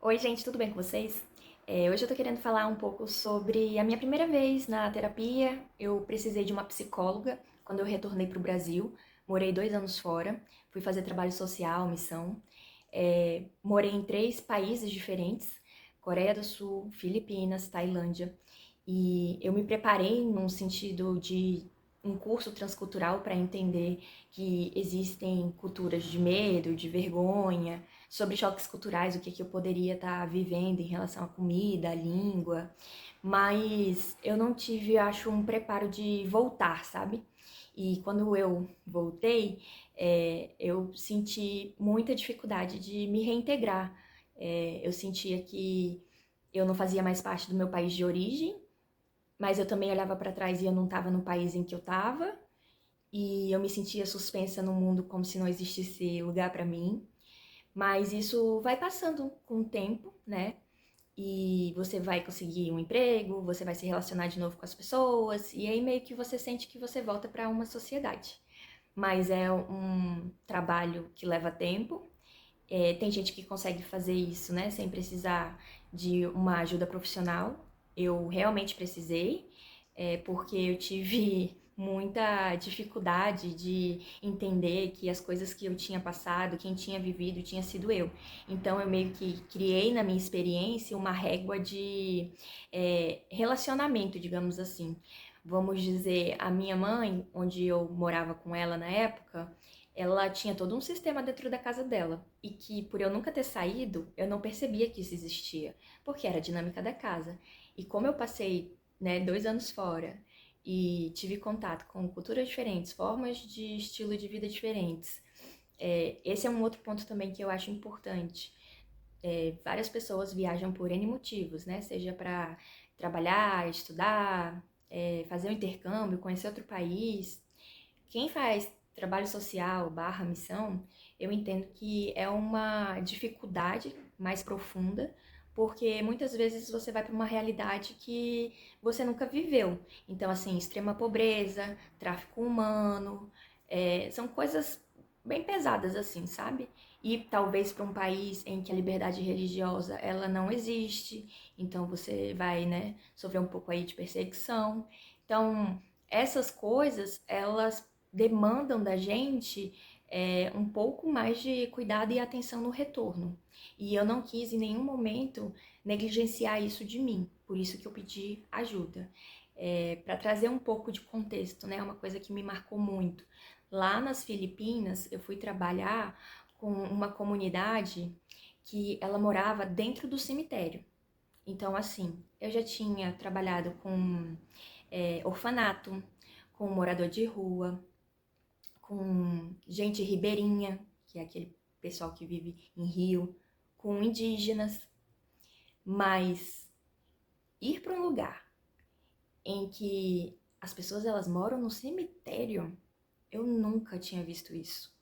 Oi, gente, tudo bem com vocês? Hoje eu tô querendo falar um pouco sobre a minha primeira vez na terapia. Eu precisei de uma psicóloga quando eu retornei para o Brasil. Morei 2 anos fora, fui fazer trabalho social, missão. Morei em 3 países diferentes: Coreia do Sul, Filipinas, Tailândia. E eu me preparei num sentido de um curso transcultural para entender que existem culturas de medo, de vergonha, sobre choques culturais, o que eu poderia estar vivendo em relação à comida, à língua, mas eu não tive, acho, um preparo de voltar, sabe? E quando eu voltei, eu senti muita dificuldade de me reintegrar. Eu sentia que eu não fazia mais parte do meu país de origem, mas eu também olhava para trás e eu não estava no país em que eu estava, e eu me sentia suspensa no mundo como se não existisse lugar para mim. Mas isso vai passando com o tempo, né? E você vai conseguir um emprego, você vai se relacionar de novo com as pessoas, e aí meio que você sente que você volta para uma sociedade. Mas é um trabalho que leva tempo. Tem gente que consegue fazer isso, né, sem precisar de uma ajuda profissional. Eu realmente precisei, porque eu tive muita dificuldade de entender que as coisas que eu tinha passado, quem tinha vivido, tinha sido eu. Então eu meio que criei na minha experiência uma régua de relacionamento, digamos assim. Vamos dizer, a minha mãe, onde eu morava com ela na época, ela tinha todo um sistema dentro da casa dela, e que por eu nunca ter saído, eu não percebia que isso existia, porque era a dinâmica da casa. E como eu passei, né, 2 anos fora e tive contato com culturas diferentes, formas de estilo de vida diferentes, esse é um outro ponto também que eu acho importante. Várias pessoas viajam por N motivos, né? Seja para trabalhar, estudar, fazer um intercâmbio, conhecer outro país. Quem faz trabalho social barra missão, eu entendo que é uma dificuldade mais profunda, porque muitas vezes você vai para uma realidade que você nunca viveu. Então, assim, extrema pobreza, tráfico humano, são coisas bem pesadas, assim, sabe? E talvez para um país em que a liberdade religiosa ela não existe, então você vai, né, sofrer um pouco aí de perseguição. Então, essas coisas, elas demandam da gente um pouco mais de cuidado e atenção no retorno. E eu não quis em nenhum momento negligenciar isso de mim, por isso que eu pedi ajuda. Para trazer um pouco de contexto, né? Uma coisa que me marcou muito. Lá nas Filipinas, eu fui trabalhar com uma comunidade que ela morava dentro do cemitério. Então, assim, eu já tinha trabalhado com orfanato, com morador de rua, com gente ribeirinha, que é aquele pessoal que vive em rio, com indígenas, mas ir para um lugar em que as pessoas elas moram no cemitério, eu nunca tinha visto isso.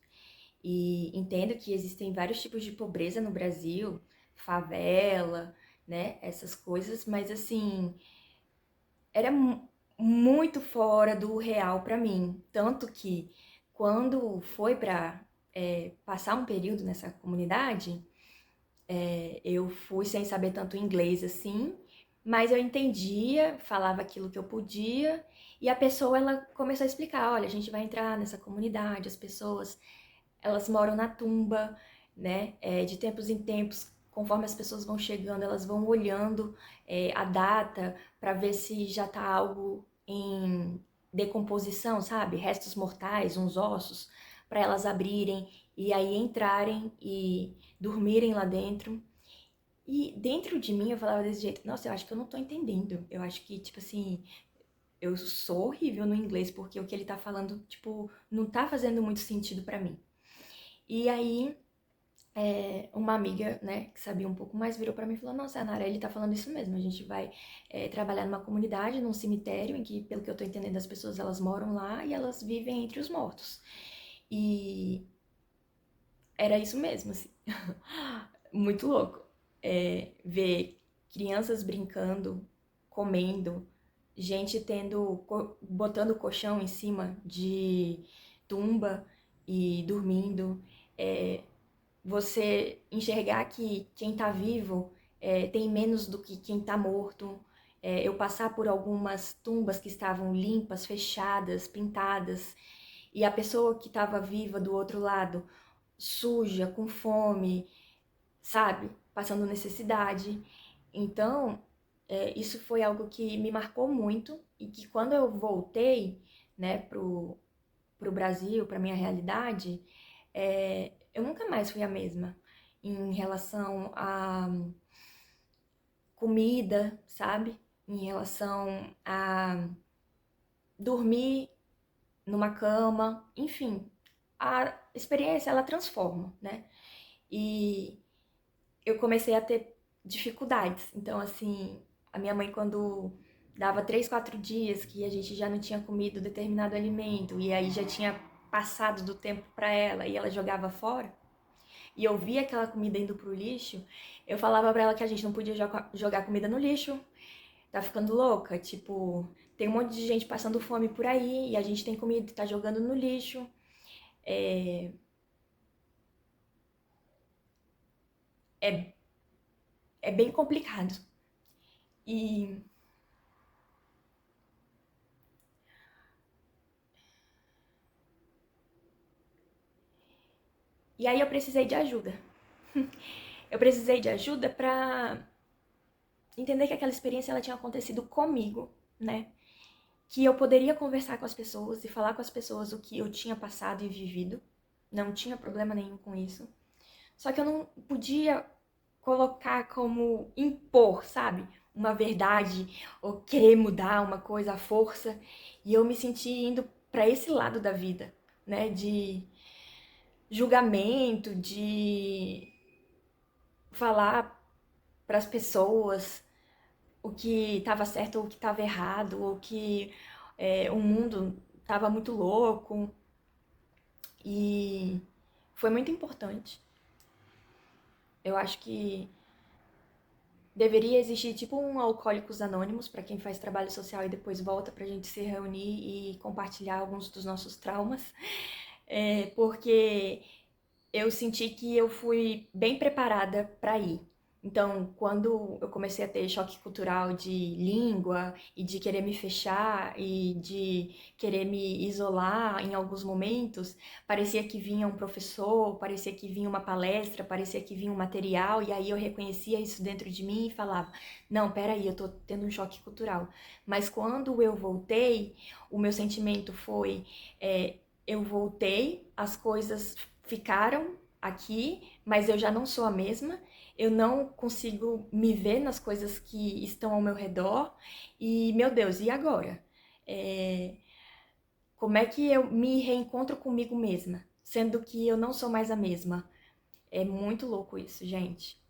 E entendo que existem vários tipos de pobreza no Brasil, favela, né, essas coisas, mas assim, era muito fora do real para mim, tanto que quando foi para passar um período nessa comunidade, eu fui sem saber tanto inglês assim, mas eu entendia, falava aquilo que eu podia, e a pessoa ela começou a explicar, olha, a gente vai entrar nessa comunidade, as pessoas elas moram na tumba, né? De tempos em tempos, conforme as pessoas vão chegando, elas vão olhando a data para ver se já tá algo em decomposição, sabe? Restos mortais, uns ossos, para elas abrirem e aí entrarem e dormirem lá dentro. E dentro de mim eu falava desse jeito, nossa, eu acho que eu não tô entendendo. Eu acho que, tipo assim, eu sou horrível no inglês porque o que ele tá falando, tipo, não tá fazendo muito sentido para mim. E aí, uma amiga, né, que sabia um pouco mais, virou pra mim e falou: Nossa, Nara, ele tá falando isso mesmo. A gente vai trabalhar numa comunidade, num cemitério, em que, pelo que eu tô entendendo, as pessoas elas moram lá e elas vivem entre os mortos. E era isso mesmo, assim. Muito louco. Ver crianças brincando, comendo, gente botando colchão em cima de tumba e dormindo. Você enxergar que quem tá vivo tem menos do que quem tá morto. Eu passar por algumas tumbas que estavam limpas, fechadas, pintadas, e a pessoa que estava viva do outro lado, suja, com fome, sabe? Passando necessidade. Então, isso foi algo que me marcou muito e que quando eu voltei, né, pro Brasil, pra minha realidade, eu nunca mais fui a mesma em relação a comida, sabe? Em relação a dormir numa cama, enfim, a experiência ela transforma, né? E eu comecei a ter dificuldades. Então, assim, a minha mãe, quando dava 3, 4 dias que a gente já não tinha comido determinado alimento e aí já tinha passado do tempo para ela e ela jogava fora, e eu via aquela comida indo pro lixo, eu falava pra ela que a gente não podia jogar comida no lixo, tá ficando louca, tipo, tem um monte de gente passando fome por aí e a gente tem comida e tá jogando no lixo. É, é, é bem complicado. E, e aí eu precisei de ajuda. Eu precisei de ajuda pra entender que aquela experiência ela tinha acontecido comigo, né? Que eu poderia conversar com as pessoas e falar com as pessoas o que eu tinha passado e vivido. Não tinha problema nenhum com isso. Só que eu não podia colocar como impor, sabe? Uma verdade ou querer mudar uma coisa à força. E eu me senti indo para esse lado da vida, né? De julgamento, de falar para as pessoas o que estava certo ou o que estava errado, ou que o mundo estava muito louco. E foi muito importante. Eu acho que deveria existir tipo um Alcoólicos Anônimos para quem faz trabalho social e depois volta para a gente se reunir e compartilhar alguns dos nossos traumas, porque eu senti que eu fui bem preparada para ir. Então, quando eu comecei a ter choque cultural de língua e de querer me fechar e de querer me isolar em alguns momentos, parecia que vinha um professor, parecia que vinha uma palestra, parecia que vinha um material, e aí eu reconhecia isso dentro de mim e falava: não, peraí, eu tô tendo um choque cultural. Mas quando eu voltei, o meu sentimento foi: eu voltei, as coisas ficaram aqui, mas eu já não sou a mesma. Eu não consigo me ver nas coisas que estão ao meu redor. E, meu Deus, e agora? É, como é que eu me reencontro comigo mesma, sendo que eu não sou mais a mesma? É muito louco isso, gente.